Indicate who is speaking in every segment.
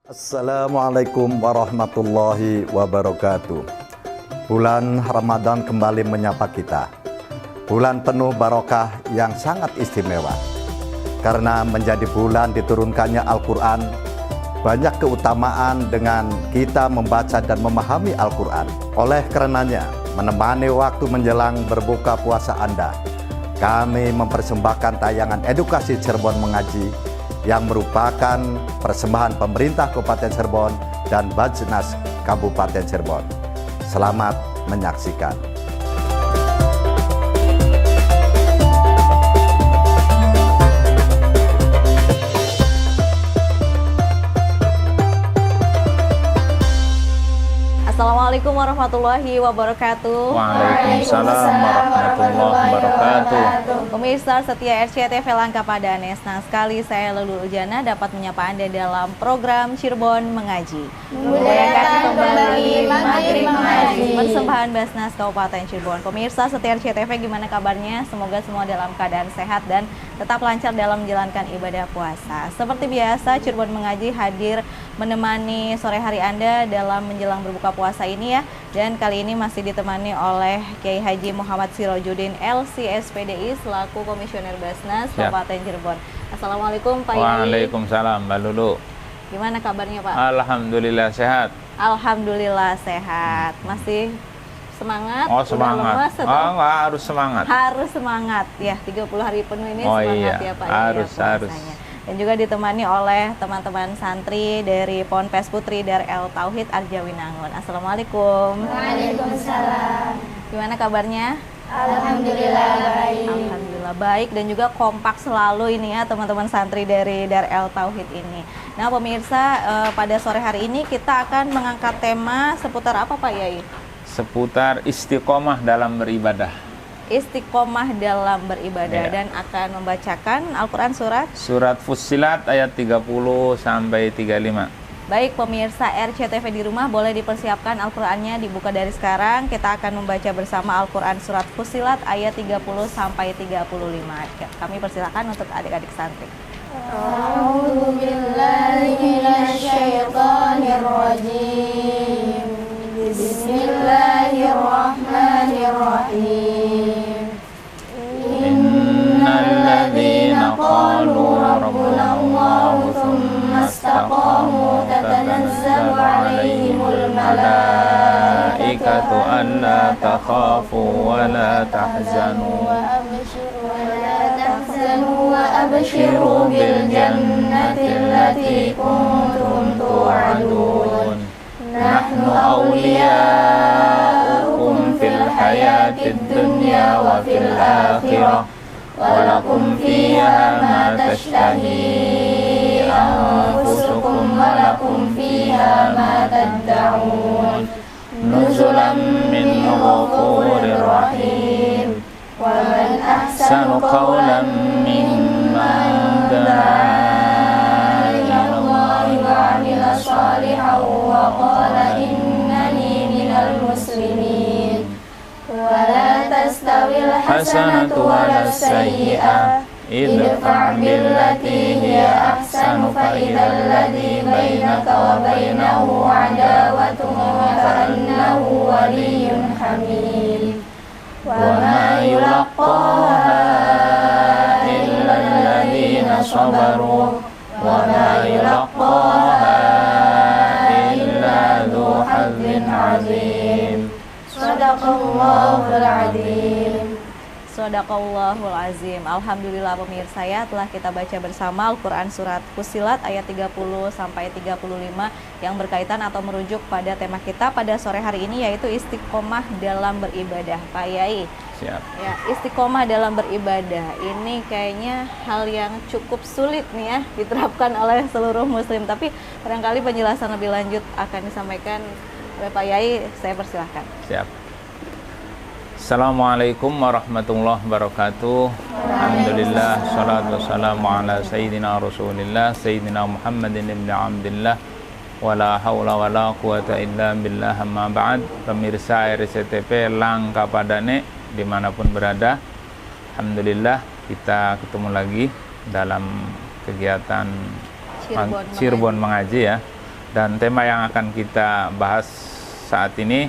Speaker 1: Assalamualaikum warahmatullahi wabarakatuh. Bulan Ramadan kembali menyapa kita. Bulan penuh barokah yang sangat istimewa. Karena menjadi bulan diturunkannya Al-Quran, banyak keutamaan dengan kita membaca dan memahami Al-Quran. Oleh karenanya, menemani waktu menjelang berbuka puasa Anda, kami mempersembahkan tayangan edukasi Cirebon Mengaji yang merupakan persembahan pemerintah Kabupaten Cirebon dan Bajnas Kabupaten Cirebon. Selamat menyaksikan.
Speaker 2: Assalamualaikum warahmatullahi wabarakatuh.
Speaker 3: Waalaikumsalam warahmatullahi wabarakatuh.
Speaker 2: Pemirsa setia RCTV Langka Padane, senang sekali saya Lulu Ujana dapat menyapa Anda dalam program Cirebon Mengaji. Mudayakan kembali Maghrib Mengaji, persembahan Basnas Kabupaten Cirebon. Pemirsa setia RCTV, gimana kabarnya? Semoga semua dalam keadaan sehat dan tetap lancar dalam menjalankan ibadah puasa. Seperti biasa, Cirebon Mengaji hadir menemani sore hari Anda dalam menjelang berbuka puasa ini ya. Dan kali ini masih ditemani oleh Kiai Haji Muhammad Sirojudin LC-SPDI selaku Komisioner Basnas Kabupaten Cirebon. Assalamualaikum Pak Yai.
Speaker 3: Waalaikumsalam Mbak Lulu.
Speaker 2: Gimana kabarnya Pak?
Speaker 3: Alhamdulillah sehat.
Speaker 2: Alhamdulillah sehat. Masih semangat?
Speaker 3: Oh semangat. Enggak, harus semangat.
Speaker 2: Harus semangat ya, 30 hari penuh ini semangat ya Pak.
Speaker 3: Harus.
Speaker 2: Dan juga ditemani oleh teman-teman santri dari Ponpes Putri Darul Tauhid Arjawinangun. Assalamualaikum.
Speaker 4: Waalaikumsalam.
Speaker 2: Gimana kabarnya?
Speaker 4: Alhamdulillah baik.
Speaker 2: Alhamdulillah baik dan juga kompak selalu ini ya teman-teman santri dari Darul Tauhid ini. Nah pemirsa, pada sore hari ini kita akan mengangkat tema seputar apa Pak Yai?
Speaker 3: Seputar istiqomah dalam beribadah.
Speaker 2: Istiqomah dalam beribadah, dan akan membacakan Al-Quran
Speaker 3: Surat Fussilat ayat 30 sampai 35.
Speaker 2: Baik pemirsa RCTV di rumah, boleh dipersiapkan Al-Qurannya, dibuka dari sekarang. Kita akan membaca bersama Al-Quran Surat Fussilat ayat 30 sampai 35. Kami persilakan untuk adik-adik santri.
Speaker 4: A'udzu billahi minasyaitonir rajim. Bismillahirrahmanirrahim.
Speaker 3: Innal ladzina qalu rabbuna Allahu tsumma istaqamu tatanazzalu 'alaihimul malaikatu alla takhafu wa la tahzanu wa abshiru bil jannati allati kuntum tu'adun. Nahnu awliya'ukum fil hayatid dunya wa fil akhirah wa lakum fiha ma tashtahi anfusukum wa lakum fiha ma tad'un nuzulan min ghafurir rahim. Wa man ahsanu qawlan mimman da'a صالحا وقال إنني من المسلمين ولا تستوي الحسنة ولا السيئة ادفع بالتي هي أحسن فإذا الذي بينك وبينه عداوة كأنه ولي حميم وما يلقاها إلا الذين صبروا وما يلقاها azim. Sadaqallahul azim.
Speaker 2: Sadaqallahul azim. Alhamdulillah pemirsa ya, telah kita baca bersama Al-Quran Surat Fussilat ayat 30 sampai 35 yang berkaitan atau merujuk pada tema kita pada sore hari ini, yaitu istiqomah dalam beribadah. Pak Yai,
Speaker 3: siap.
Speaker 2: Ya, istiqomah dalam beribadah ini kayaknya hal yang cukup sulit nih ya diterapkan oleh seluruh muslim, tapi barangkali penjelasan lebih lanjut akan disampaikan oleh Pak Yai. Saya persilahkan.
Speaker 3: Siap. Assalamualaikum warahmatullahi wabarakatuh. Alhamdulillah, salatu wassalamu ala sayyidina rasulillah sayyidina Muhammadin ibn Abdillah wala haula wala quwata illa billah, amma ba'd. Pemirsa RCTV Langka Padane dimanapun berada, alhamdulillah kita ketemu lagi dalam kegiatan Cirebon Mengaji ya. Dan tema yang akan kita bahas saat ini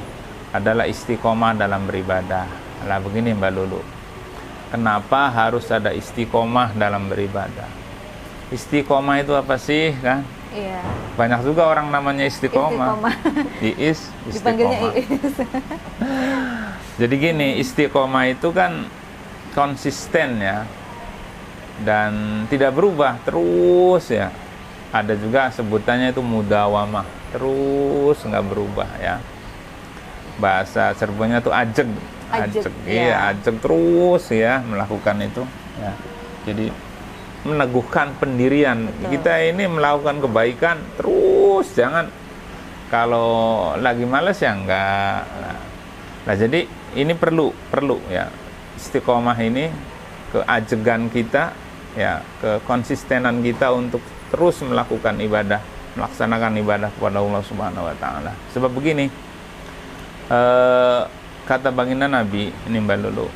Speaker 3: adalah istiqomah dalam beribadah. Nah begini Mbak Lulu, kenapa harus ada istiqomah dalam beribadah? Istiqomah itu apa sih kan?
Speaker 2: Iya.
Speaker 3: Banyak juga orang namanya istiqomah. Iis,
Speaker 2: Dipanggilnya
Speaker 3: istiqomah.
Speaker 2: Iis.
Speaker 3: Jadi gini, istiqomah itu kan konsisten ya, dan tidak berubah terus ya. Ada juga sebutannya itu mudawamah, terus nggak berubah ya. Bahasa Cirebonnya tuh ajeg.
Speaker 2: Ajeg,
Speaker 3: Iya, ajeg terus ya melakukan itu ya. Jadi meneguhkan pendirian.
Speaker 2: Betul.
Speaker 3: Kita ini melakukan kebaikan terus, jangan kalau lagi males ya enggak. Nah, jadi ini perlu ya istiqomah ini, keajegan kita ya, kekonsistenan kita untuk terus melakukan ibadah, melaksanakan ibadah kepada Allah Subhanahu wa taala. Sebab begini, kata baginda Nabi ini Mbak Lulu,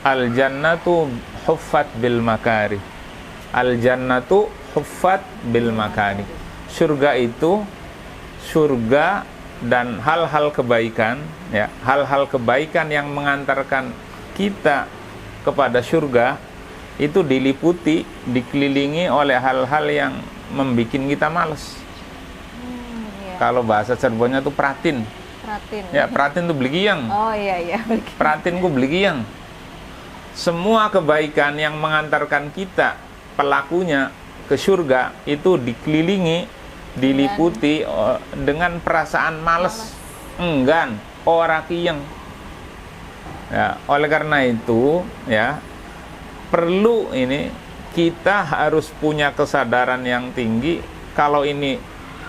Speaker 3: al jannatu huffat bil makari. Al jannatu huffat bil makari. Surga itu, surga dan hal-hal kebaikan ya, hal-hal kebaikan yang mengantarkan kita kepada surga itu diliputi, dikelilingi oleh hal-hal yang membuat kita males.
Speaker 2: Iya.
Speaker 3: Kalau bahasa Cirebonnya tuh pratin.
Speaker 2: Pratin.
Speaker 3: Ya, pratin tuh beli giyang.
Speaker 2: Oh iya.
Speaker 3: Pratin ku beli giyang. Semua kebaikan yang mengantarkan kita, pelakunya, ke surga itu dikelilingi, diliputi dengan perasaan males, enggan, ora kiyeng. Ya, oleh karena itu ya, perlu ini kita harus punya kesadaran yang tinggi kalau ini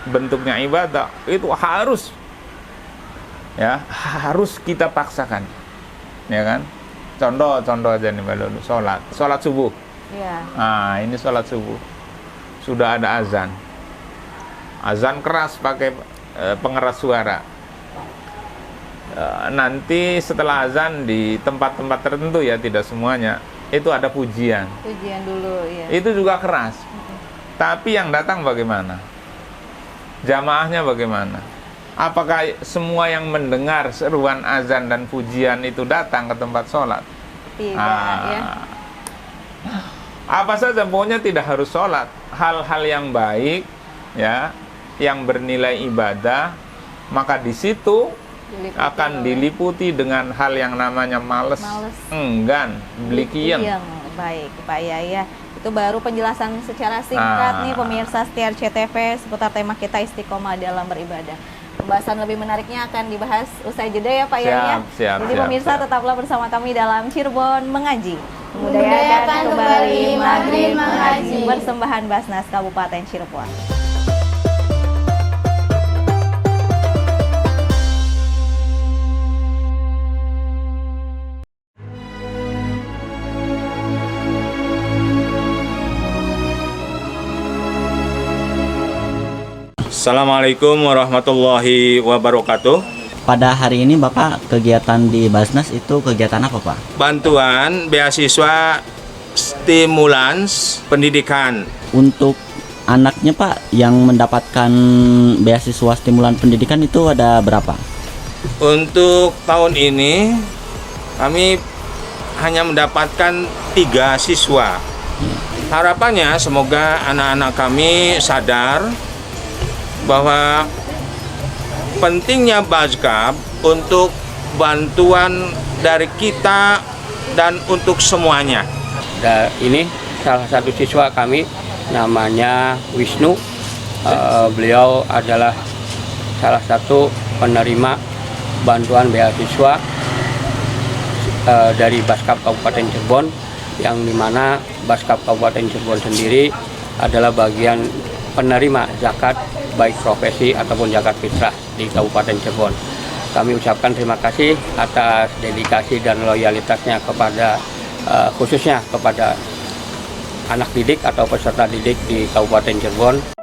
Speaker 3: bentuknya ibadah, itu harus ya, harus kita paksakan. Ya kan? Contoh aja nih Mbak Lulu, sholat subuh.
Speaker 2: Iya.
Speaker 3: Nah, ini sholat subuh. Sudah ada azan. Azan keras pakai pengeras suara. Nanti setelah azan di tempat-tempat tertentu ya, tidak semuanya, itu ada pujian.
Speaker 2: Pujian dulu ya.
Speaker 3: Itu juga keras. Tapi yang datang bagaimana? Jamaahnya bagaimana? Apakah semua yang mendengar seruan azan dan pujian itu datang ke tempat sholat?
Speaker 2: Tidak ya.
Speaker 3: Apa saja, pokoknya tidak harus sholat. Hal-hal yang baik ya, yang bernilai ibadah, maka di situ akan diliputi dengan hal yang namanya males. Enggan, beli kiyeng.
Speaker 2: Baik Pak Yaya, itu baru penjelasan secara singkat nih pemirsa setia RCTV seputar tema kita istiqomah dalam beribadah. Pembahasan lebih menariknya akan dibahas usai jeda ya Pak Yaya. Jadi pemirsa tetaplah bersama kami dalam Cirebon Mengaji,
Speaker 4: Membudayakan kembali Maghrib Mengaji.
Speaker 2: Persembahan Basnas Kabupaten Cirebon.
Speaker 5: Assalamualaikum warahmatullahi wabarakatuh.
Speaker 6: Pada hari ini Bapak kegiatan di Basnas itu kegiatan apa Pak?
Speaker 5: Bantuan beasiswa stimulans pendidikan.
Speaker 6: Untuk anaknya Pak yang mendapatkan beasiswa stimulan pendidikan itu ada berapa?
Speaker 5: Untuk tahun ini kami hanya mendapatkan 3 siswa. Harapannya semoga anak-anak kami sadar bahwa pentingnya Baskap untuk bantuan dari kita dan untuk semuanya.
Speaker 7: Ini salah satu siswa kami, namanya Wisnu. Beliau adalah salah satu penerima bantuan beasiswa dari Baskap Kabupaten Cirebon, yang dimana Baskap Kabupaten Cirebon sendiri adalah bagian penerima zakat baik profesi ataupun zakat fitrah di Kabupaten Cirebon. Kami ucapkan terima kasih atas dedikasi dan loyalitasnya kepada khususnya kepada anak didik atau peserta didik di Kabupaten Cirebon.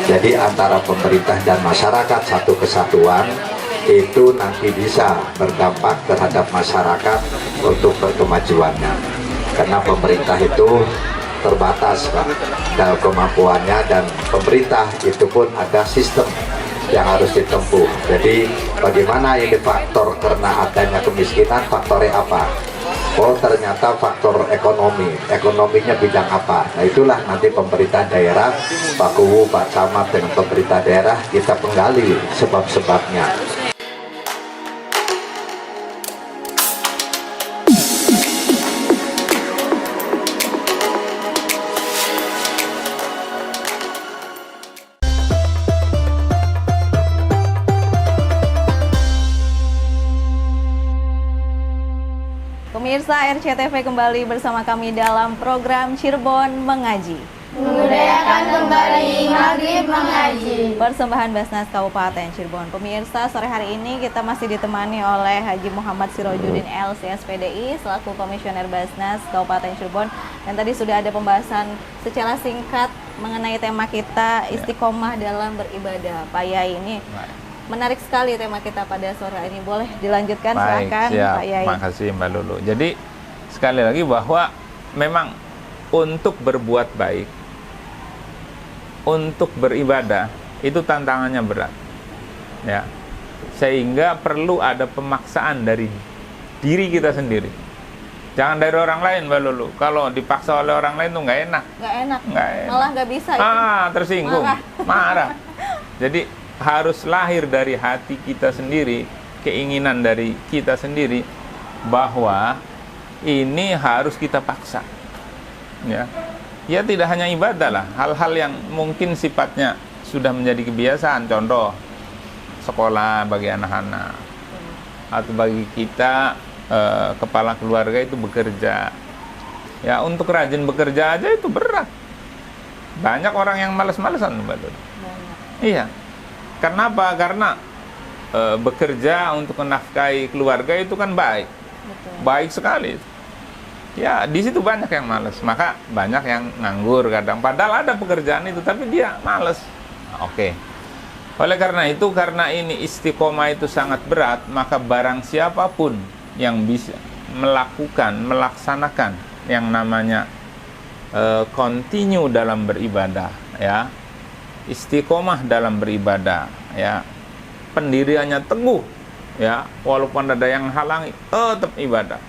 Speaker 1: Jadi antara pemerintah dan masyarakat satu kesatuan itu nanti bisa berdampak terhadap masyarakat untuk berkemajuannya. Karena pemerintah itu terbatas Pak dalam kemampuannya, dan pemerintah itu pun ada sistem yang harus ditempuh. Jadi bagaimana ini faktor karena adanya kemiskinan, faktornya apa? Oh ternyata faktor ekonomi, ekonominya bidang apa? Nah itulah nanti pemerintah daerah, Pak Kuwu, Pak Camat dengan pemerintah daerah kita penggali sebab-sebabnya.
Speaker 2: Pemirsa RCTV kembali bersama kami dalam program Cirebon Mengaji.
Speaker 4: Membudayakan kembali Maghrib Mengaji.
Speaker 2: Persembahan Basnas Kabupaten Cirebon. Pemirsa, sore hari ini kita masih ditemani oleh Haji Muhammad Sirojudin LCSPDI selaku Komisioner Basnas Kabupaten Cirebon. Dan tadi sudah ada pembahasan secara singkat mengenai tema kita istiqomah dalam beribadah. Pak Yai, ini menarik sekali tema kita pada sore ini. Boleh dilanjutkan?
Speaker 3: Baik,
Speaker 2: Silakan
Speaker 3: siap.
Speaker 2: Pak Yai.
Speaker 3: Makasih Mbak Lulu. Jadi sekali lagi bahwa memang untuk berbuat baik, untuk beribadah itu tantangannya berat, ya. Sehingga perlu ada pemaksaan dari diri kita sendiri. Jangan dari orang lain, Mbak Lulu. Kalau dipaksa oleh orang lain tuh nggak enak.
Speaker 2: Nggak enak.
Speaker 3: Nggak enak.
Speaker 2: Malah nggak bisa. Itu.
Speaker 3: Tersinggung, marah. Jadi harus lahir dari hati kita sendiri, keinginan dari kita sendiri bahwa ini harus kita paksa. Ya tidak hanya ibadah lah, hal-hal yang mungkin sifatnya sudah menjadi kebiasaan, contoh sekolah bagi anak-anak, atau bagi kita kepala keluarga itu bekerja. Ya untuk rajin bekerja aja itu berat. Banyak orang yang malas-malasan, Mbak Lulu. Iya. Kenapa? Karena bekerja untuk menafkahi keluarga itu kan baik.
Speaker 2: Betul.
Speaker 3: Baik sekali. Ya, di situ banyak yang malas. Maka banyak yang nganggur kadang. Padahal ada pekerjaan itu, tapi dia malas. Oke. Oleh karena itu, karena ini istiqomah itu sangat berat, maka barang siapapun yang bisa melaksanakan yang namanya continue dalam beribadah, ya, istiqomah dalam beribadah, ya, pendiriannya teguh, ya, walaupun ada yang halangi, tetap ibadah,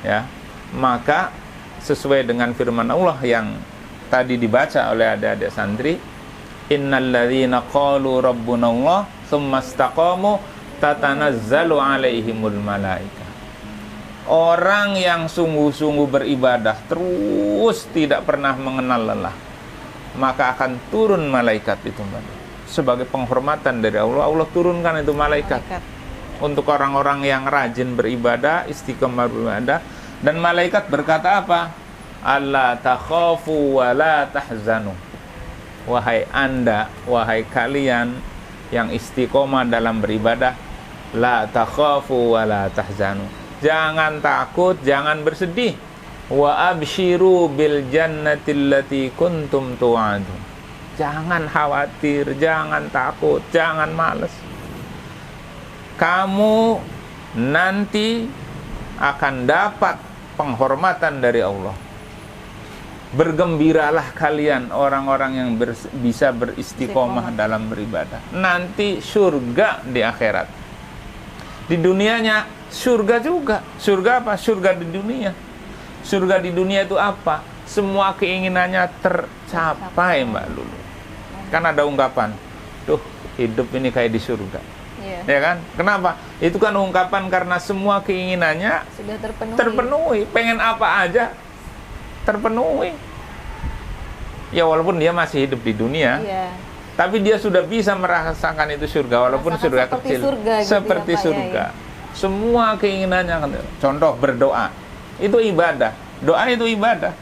Speaker 3: ya, maka sesuai dengan firman Allah yang tadi dibaca oleh adik-adik santri, innalladzina qalu rabbunallah tsumma istaqamu tatanazzalu alaihimul malaikah. Orang yang sungguh-sungguh beribadah terus tidak pernah mengenal lelah, maka akan turun malaikat itu, sebagai penghormatan dari Allah. Allah turunkan itu malaikat untuk orang-orang yang rajin beribadah, istiqomah beribadah. Dan malaikat berkata apa? Alla takhafu wa la tahzanu. Wahai anda, wahai kalian yang istiqomah dalam beribadah, la takhafu wa la tahzanu. Jangan takut, jangan bersedih. Wa abshiru bil jannati allati kuntum tu'adun. Jangan khawatir, jangan takut, jangan malas. Kamu nanti akan dapat penghormatan dari Allah. Bergembiralah kalian orang-orang yang bisa beristiqomah dalam beribadah. Nanti surga di akhirat. Di dunianya surga juga. Surga apa? Surga di dunia. Surga di dunia itu apa? Semua keinginannya tercapai, Mbak Lulu. Kan ada ungkapan, tuh hidup ini kayak di surga. Ya kan? Kenapa? Itu kan ungkapan karena semua keinginannya
Speaker 2: Sudah
Speaker 3: terpenuhi. Pengen apa aja terpenuhi. Ya walaupun dia masih hidup di dunia,
Speaker 2: Iya.
Speaker 3: tapi dia sudah bisa merasakan itu surga walaupun
Speaker 2: Merasakan
Speaker 3: surga
Speaker 2: seperti
Speaker 3: kecil.
Speaker 2: surga gitu
Speaker 3: Seperti
Speaker 2: ya, Pak
Speaker 3: surga. Semua keinginannya, contoh berdoa, itu ibadah. Doa itu ibadah.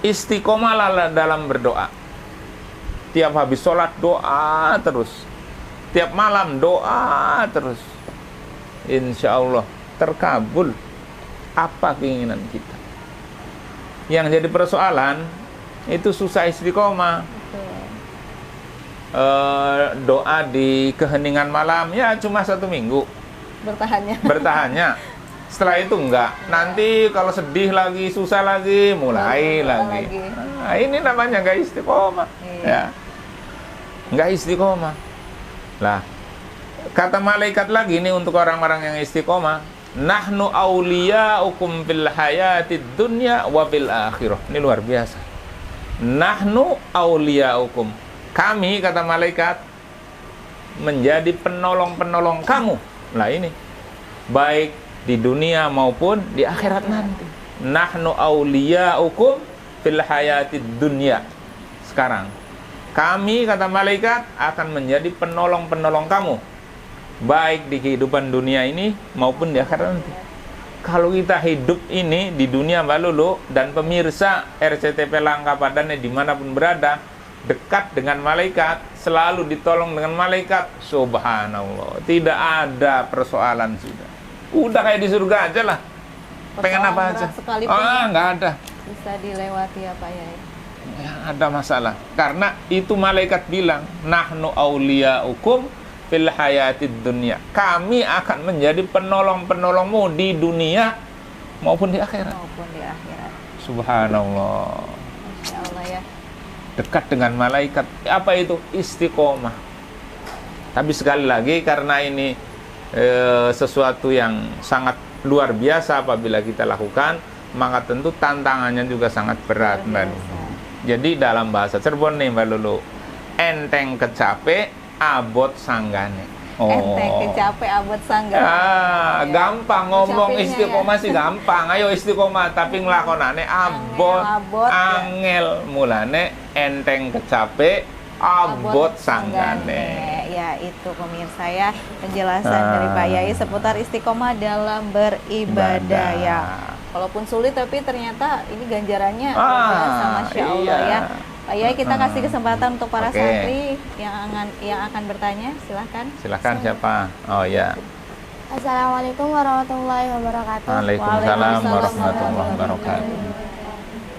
Speaker 3: Istiqomahlah dalam berdoa. Tiap habis sholat doa terus. Tiap malam doa terus. Insya Allah terkabul apa keinginan kita. Yang jadi persoalan itu susah istiqomah. Doa di keheningan malam ya cuma 1 minggu bertahannya. Setelah itu enggak. Nanti kalau sedih lagi, susah lagi, mulai lagi. Nah, ini namanya enggak istiqomah. Ya. Enggak istiqomah. Lah, kata malaikat lagi ini untuk orang-orang yang istiqomah, nahnu auliyaukum fil hayatid dunya wa fil akhirah. Ini luar biasa. Nahnu auliyaukum. Kami, kata malaikat, menjadi penolong-penolong kamu. Nah ini, baik di dunia maupun di akhirat nanti. Nahnu auliyaukum fil hayatid dunya. Sekarang, kami, kata malaikat, akan menjadi penolong-penolong kamu, baik di kehidupan dunia ini maupun di akhirat nanti. Kalau kita hidup ini di dunia, Mbak Lulu dan pemirsa RCTP Langka Padane dimanapun berada, dekat dengan malaikat, selalu ditolong dengan malaikat, subhanallah, tidak ada persoalan sudah. Udah kayak di surga aja lah. Pengen apa aja? Nggak ada.
Speaker 2: Bisa dilewati ya Pak Yai.
Speaker 3: Ya, ada masalah. Karena itu malaikat bilang, nahnu auliyaukum fil hayatid dunya. Kami akan menjadi penolong-penolongmu di dunia maupun di akhirat. Subhanallah.
Speaker 2: Masya Allah ya.
Speaker 3: Dekat dengan malaikat. Apa itu? Istiqomah. Tapi sekali lagi karena ini sesuatu yang sangat luar biasa apabila kita lakukan, maka tentu tantangannya juga sangat berat, Mbak Lulu. Jadi dalam bahasa Cirebon nih, Mbak Lulu, enteng kecape, abot sanggane.
Speaker 2: Enteng kecape, abot sanggane.
Speaker 3: Gampang ngomong istiqomah sih gampang. Ayo istiqomah, tapi ngelakonane abot, angel. Mulane enteng kecape, abot sanggane.
Speaker 2: Ya itu pemirsa ya, penjelasan dari Pak Yai seputar istiqomah dalam beribadah ya. Walaupun sulit tapi ternyata ini ganjarannya luar biasa, Masya Allah ya. Pak Yai, kita kasih kesempatan untuk para santri yang akan bertanya, silahkan.
Speaker 3: Silahkan siapa? Oh ya.
Speaker 4: Assalamualaikum warahmatullahi wabarakatuh.
Speaker 3: Waalaikumsalam warahmatullahi wabarakatuh.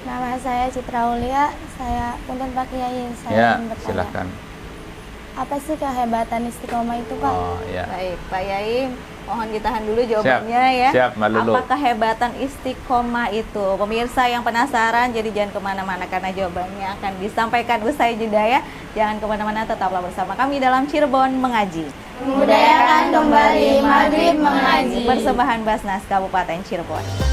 Speaker 4: Nama saya Citra Aulia, saya punten Pak Kiai, saya
Speaker 3: Ya,
Speaker 4: ingin bertanya.
Speaker 3: silakan.
Speaker 4: Apa sih kehebatan istiqomah itu, Pak?
Speaker 3: Oh ya.
Speaker 2: Baik, Pak Yai, mohon ditahan dulu jawabannya ya.
Speaker 3: Siap, Mbak Lulu.
Speaker 2: Apa kehebatan istiqomah itu? Pemirsa yang penasaran, jadi jangan kemana-mana karena jawabannya akan disampaikan usai jeda ya. Jangan kemana-mana, tetaplah bersama kami dalam Cirebon Mengaji.
Speaker 4: Membudayakan kembali Maghrib Mengaji.
Speaker 2: Persembahan Basnas Kabupaten Cirebon.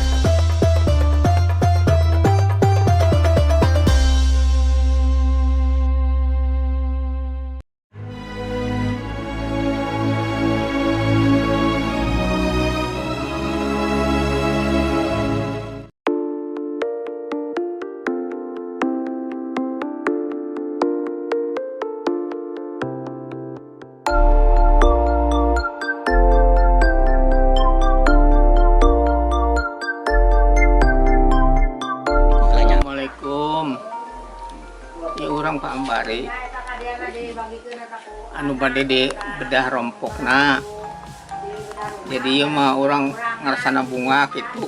Speaker 8: Pak Ambari anu bade di bedah rompokna, jadi mah orang ngersana bunga gitu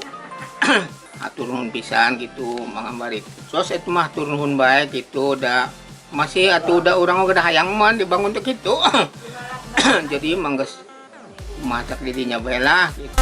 Speaker 8: atur nuhun pisan gitu Mang Ambari. Sos itu mah atur nuhun baik gitu, udah masih atuh udah orang udah hayang mah dibangun tuh gitu jadi mangges masak didinya bae lah gitu.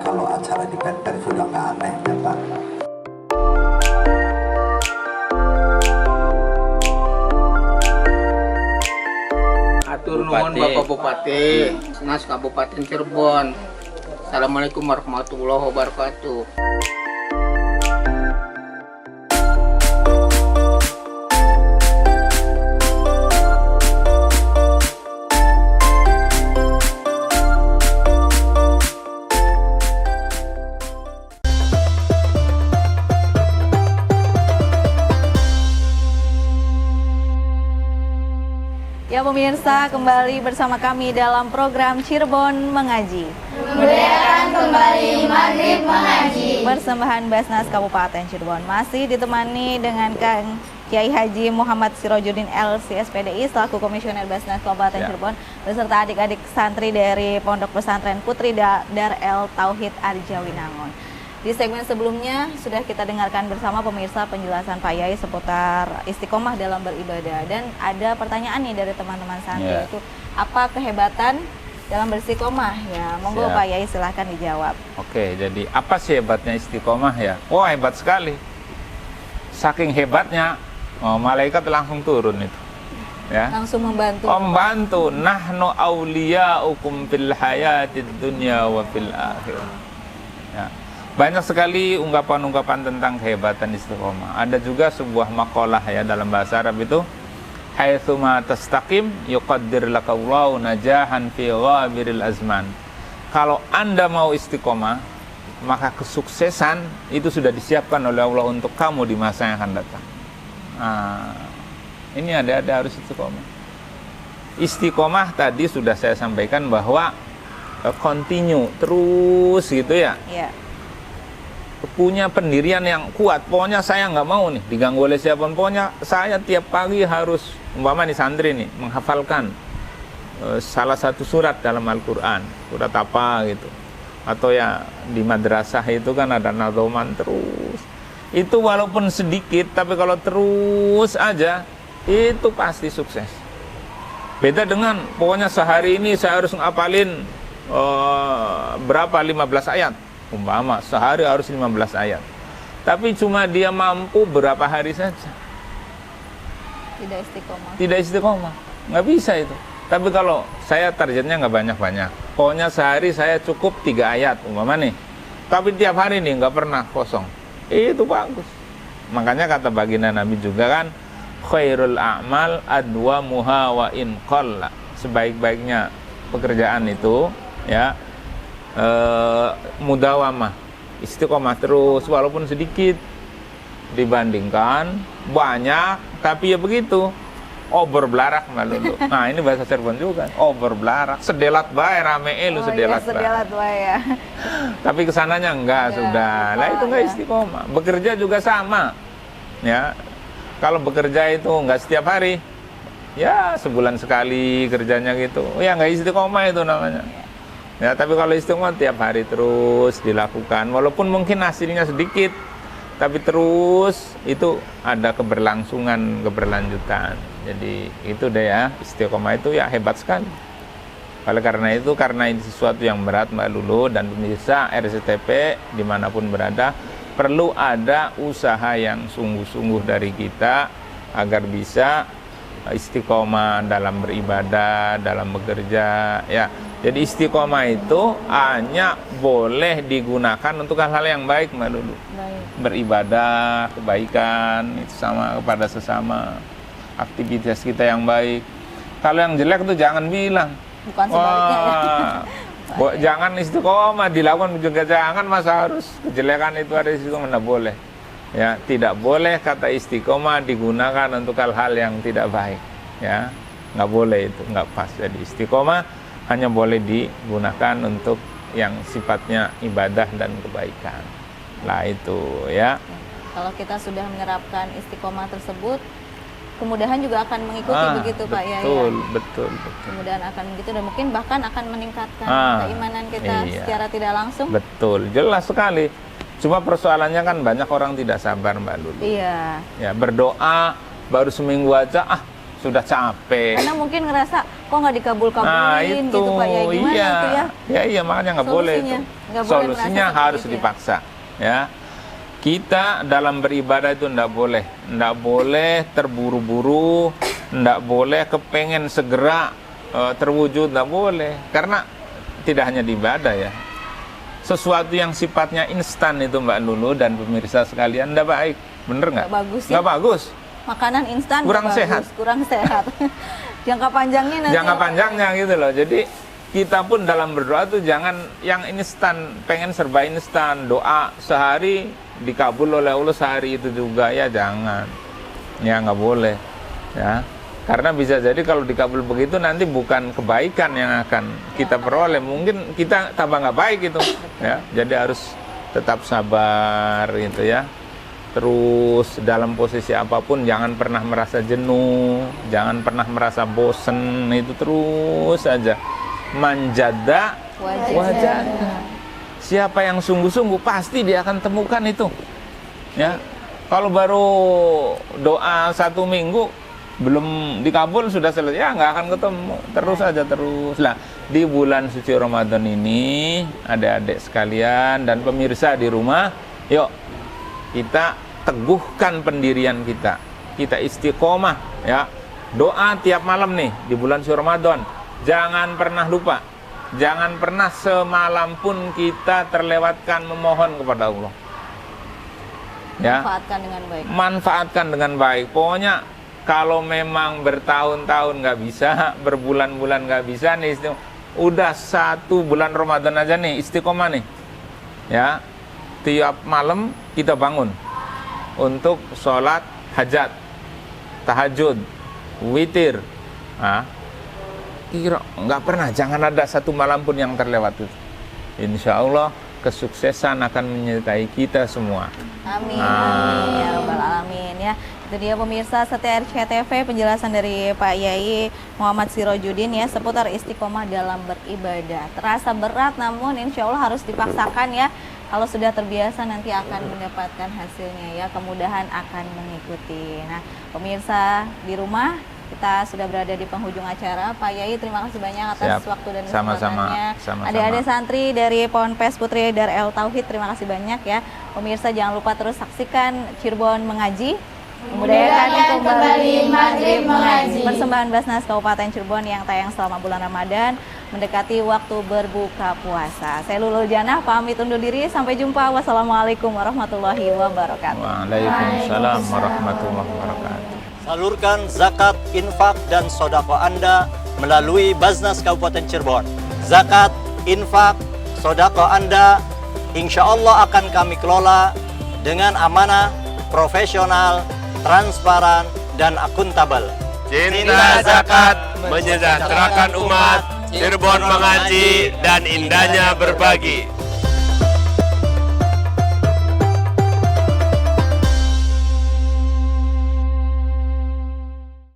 Speaker 1: kalau acara di PER sudah nggak aneh ya Pak.
Speaker 8: Atur nuhun Bapak Bupati, Senas Kabupaten Cirebon. Assalamualaikum warahmatullahi wabarakatuh.
Speaker 2: Ya pemirsa, kembali bersama kami dalam program Cirebon Mengaji.
Speaker 4: Muliakan kembali Maghrib Mengaji.
Speaker 2: Persembahan Basnas Kabupaten Cirebon masih ditemani dengan Kang Kiai Haji Muhammad Sirojudin LC SPDI selaku Komisioner Basnas Kabupaten Cirebon beserta adik-adik santri dari Pondok Pesantren Putri Dar El Tauhid Arjawinangun. Di segmen sebelumnya sudah kita dengarkan bersama pemirsa penjelasan Pak Yai seputar istiqomah dalam beribadah, dan ada pertanyaan nih dari teman-teman santri itu apa kehebatan dalam beristiqomah ya? Monggo Pak Yai silahkan dijawab.
Speaker 3: Oke, jadi apa sih hebatnya istiqomah ya? Wah, hebat sekali. Saking hebatnya, malaikat langsung turun itu. Ya.
Speaker 2: Langsung membantu.
Speaker 3: Membantu. Nahnu auliyaukum fil hayatid dunya wa fil akhirah. Ya. Banyak sekali ungkapan-ungkapan tentang kehebatan istiqomah. Ada juga sebuah makalah ya dalam bahasa Arab itu, haitsuma tastaqim yuqaddir lakallahu najahan fi ghabiril azman. Kalau Anda mau istiqomah, maka kesuksesan itu sudah disiapkan oleh Allah untuk kamu di masa yang akan datang. Nah, ini ada harus istiqomah. Istiqomah tadi sudah saya sampaikan bahwa continue terus gitu ya.
Speaker 2: Iya.
Speaker 3: Punya pendirian yang kuat. Pokoknya saya nggak mau nih diganggu oleh siapapun. Pokoknya saya tiap pagi harus, umpama nih santri nih, menghafalkan salah satu surat dalam Al-Quran. Surat apa gitu. Atau ya di madrasah itu kan ada nadhoman terus. Itu walaupun sedikit, tapi kalau terus aja, itu pasti sukses. Beda dengan, pokoknya sehari ini saya harus ngapalin berapa, 15 ayat. Umpama sehari harus 15 ayat, tapi cuma dia mampu berapa hari saja, tidak istiqomah, nggak bisa itu. Tapi kalau saya targetnya nggak banyak-banyak, pokoknya sehari saya cukup 3 ayat umpama nih, tapi tiap hari nih nggak pernah kosong, itu bagus. Makanya kata baginda Nabi juga kan, khairul a'mal adwamuha wa in qalla, sebaik-baiknya pekerjaan itu ya mudawamah, istiqomah terus walaupun sedikit, dibandingkan banyak tapi ya begitu berbelarak malu. Nah ini bahasa Cirebon juga, berbelarak, sedelat bae rame lu sedelat bae ya. Tapi kesananya enggak sudah lah, itu enggak istiqomah. Bekerja juga sama ya, kalau bekerja itu enggak setiap hari ya, sebulan sekali kerjanya gitu ya, enggak istiqomah itu namanya. Ya, tapi kalau istiqomah tiap hari terus dilakukan, walaupun mungkin hasilnya sedikit, tapi terus itu ada keberlangsungan, keberlanjutan. Jadi itu deh ya, istiqomah itu ya hebat sekali. Oleh karena itu, karena ini sesuatu yang berat Mbak Lulu dan pemirsa RCTP dimanapun berada, perlu ada usaha yang sungguh-sungguh dari kita agar bisa istiqomah dalam beribadah, dalam bekerja ya. Jadi istiqomah itu hanya boleh digunakan untuk hal-hal yang baik Mbak Lulu. Beribadah, kebaikan itu sama kepada sesama, aktivitas kita yang baik. Kalau yang jelek itu jangan bilang.
Speaker 2: Bukan sebaliknya ya.
Speaker 3: Jangan istiqomah dilakukan juga, jangan masa harus kejelekan itu ada istiqomah, tidak boleh. Ya, tidak boleh kata istiqomah digunakan untuk hal-hal yang tidak baik. Ya, nggak boleh itu, nggak pas. Jadi istiqomah hanya boleh digunakan untuk yang sifatnya ibadah dan kebaikan. Lah itu ya.
Speaker 2: Kalau kita sudah menerapkan istiqomah tersebut, kemudahan juga akan mengikuti begitu Pak ya.
Speaker 3: Betul.
Speaker 2: Kemudahan akan begitu dan mungkin bahkan akan meningkatkan keimanan kita secara tidak langsung.
Speaker 3: Betul, jelas sekali. Cuma persoalannya kan banyak orang tidak sabar Mbak Lulu.
Speaker 2: Iya.
Speaker 3: Ya, berdoa baru seminggu aja sudah capek.
Speaker 2: Karena mungkin ngerasa kok nggak dikabul-kabulin
Speaker 3: Nah itu,
Speaker 2: gitu Pak ya, gimana
Speaker 3: iya,
Speaker 2: tuh ya?
Speaker 3: iya makanya nggak boleh itu.
Speaker 2: Nggak boleh
Speaker 3: Solusinya
Speaker 2: merasa
Speaker 3: harus
Speaker 2: seperti itu ya?
Speaker 3: dipaksa, ya. Kita dalam beribadah itu nggak boleh terburu-buru, nggak boleh kepengen segera terwujud, nggak boleh. Karena tidak hanya di ibadah ya, sesuatu yang sifatnya instan itu Mbak Lulu dan pemirsa sekalian nggak baik, bener nggak?
Speaker 2: Nggak bagus ya?
Speaker 3: Nggak bagus.
Speaker 2: Makanan instan
Speaker 3: Kurang
Speaker 2: nggak
Speaker 3: sehat.
Speaker 2: bagus, kurang sehat. Jangka panjangnya nanti.
Speaker 3: Jangka panjangnya gitu loh. Jadi kita pun dalam berdoa tuh jangan yang instan, pengen serba instan. Doa sehari dikabul oleh Allah sehari itu juga, ya jangan. Ya nggak boleh. Ya. Karena bisa jadi kalau dikabul begitu nanti bukan kebaikan yang akan kita peroleh, mungkin kita tambah nggak baik itu. Ya. Jadi harus tetap sabar gitu ya. Terus dalam posisi apapun jangan pernah merasa jenuh, jangan pernah merasa bosen, itu terus saja. Manjada wajah. Siapa yang sungguh-sungguh pasti dia akan temukan itu. Ya, kalau baru doa 1 minggu belum dikabul sudah selesai, ya nggak akan ketemu. Terus aja terus. Lah di bulan suci Ramadan ini, adik-adik sekalian dan pemirsa di rumah, yuk kita teguhkan pendirian kita. Kita istiqomah ya. Doa tiap malam nih di bulan suci Ramadan. Jangan pernah lupa. Jangan pernah semalam pun kita terlewatkan memohon kepada Allah. Ya.
Speaker 2: Manfaatkan dengan baik.
Speaker 3: Manfaatkan dengan baik. Pokoknya kalau memang bertahun-tahun nggak bisa, berbulan-bulan nggak bisa nih, udah 1 bulan Ramadan aja nih istiqomah nih. Ya. Tiap malam kita bangun untuk sholat hajat, tahajud, witir. Kira nggak pernah, jangan ada 1 malam pun yang terlewat itu. Insya Allah kesuksesan akan menyertai kita semua.
Speaker 2: Amin. Amin ya Rabbal Alamin ya. Itu dia pemirsa setia RCTV penjelasan dari Pak Yai Muhammad Sirojudin ya seputar istiqomah dalam beribadah. Terasa berat namun insya Allah harus dipaksakan ya. Kalau sudah terbiasa nanti akan mendapatkan hasilnya ya, kemudahan akan mengikuti. Nah pemirsa di rumah, kita sudah berada di penghujung acara. Pak Yai terima kasih banyak atas waktu dan kesempatannya. Adik-adik santri dari Ponpes Putri Dar El Tauhid terima kasih banyak ya. Pemirsa jangan lupa terus saksikan Cirebon Mengaji. Kemudian kembali Maghrib Mengaji. Persembahan Basnas Kabupaten Cirebon yang tayang selama bulan Ramadan mendekati waktu berbuka puasa. Saya Lulu Janah pamit undur diri. Sampai jumpa. Wassalamualaikum warahmatullahi wabarakatuh.
Speaker 3: Waalaikumsalam warahmatullahi wabarakatuh.
Speaker 9: Salurkan zakat, infak, dan sodako Anda melalui Basnas Kabupaten Cirebon. Zakat, infak, sodako Anda insya Allah akan kami kelola dengan amanah, profesional, transparan, dan akuntabel.
Speaker 10: Cinta zakat menyejahterakan umat, Cirebon Mengaji, dan indahnya berbagi.